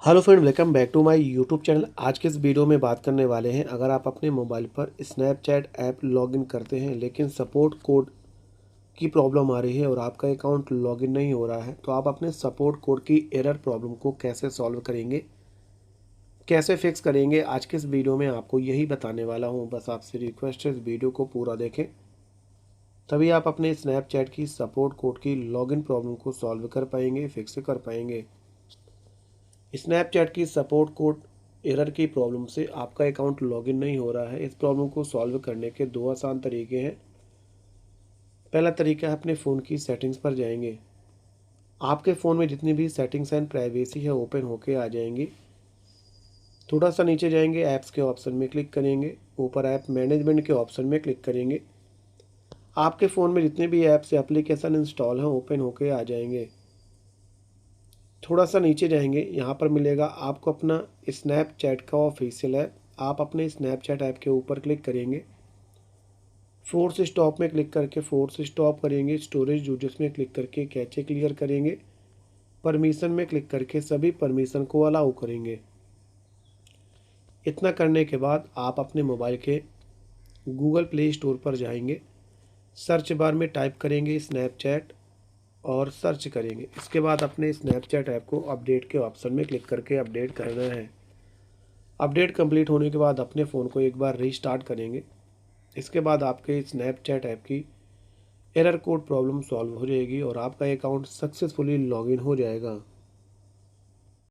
Hello friend, welcome back to my YouTube channel. आज के इस वीडियो में बात करने वाले हैं, अगर आप अपने मोबाइल पर स्नैपचैट ऐप लॉगिन करते हैं लेकिन सपोर्ट कोड की प्रॉब्लम आ रही है और आपका अकाउंट लॉगिन नहीं हो रहा है, तो आप अपने सपोर्ट कोड की एरर प्रॉब्लम को कैसे सॉल्व करेंगे, कैसे फिक्स करेंगे। आज के इस वीडियो में आपको यही बताने वाला हूँ। बस आपसे रिक्वेस्ट है, इस वीडियो को पूरा देखें, तभी आप अपने स्नैपचैट की सपोर्ट कोड की लॉगिन प्रॉब्लम को सॉल्व कर पाएंगे, फिक्स कर पाएंगे। स्नैपचैट की सपोर्ट कोड एरर की प्रॉब्लम से आपका अकाउंट लॉगिन नहीं हो रहा है। इस प्रॉब्लम को सॉल्व करने के दो आसान तरीके हैं। पहला तरीका है, अपने फ़ोन की सेटिंग्स पर जाएंगे। आपके फ़ोन में जितनी भी सेटिंग्स एंड प्राइवेसी है ओपन होके आ जाएंगी। थोड़ा सा नीचे जाएंगे, ऐप्स के ऑप्शन में क्लिक करेंगे, ऊपर ऐप मैनेजमेंट के ऑप्शन में क्लिक करेंगे। आपके फ़ोन में जितने भी ऐप्स या एप्लीकेशन इंस्टॉल हैं ओपन होके आ जाएंगे। थोड़ा सा नीचे जाएंगे, यहाँ पर मिलेगा आपको अपना स्नैपचैट का ऑफिशियल ऐप। आप अपने स्नैपचैट ऐप के ऊपर क्लिक करेंगे, फोर्स स्टॉप में क्लिक करके फोर्स स्टॉप करेंगे, स्टोरेज यूजेस में क्लिक करके कैचे क्लियर करेंगे, परमिशन में क्लिक करके सभी परमिशन को अलाउ करेंगे। इतना करने के बाद आप अपने मोबाइल के गूगल प्ले स्टोर पर जाएंगे, सर्च बार में टाइप करेंगे स्नैपचैट और सर्च करेंगे। इसके बाद अपने स्नैपचैट ऐप को अपडेट के ऑप्शन में क्लिक करके अपडेट करना है। अपडेट कंप्लीट होने के बाद अपने फ़ोन को एक बार रीस्टार्ट करेंगे। इसके बाद आपके स्नैपचैट ऐप की एरर कोड प्रॉब्लम सॉल्व हो जाएगी और आपका अकाउंट सक्सेसफुली लॉगिन हो जाएगा।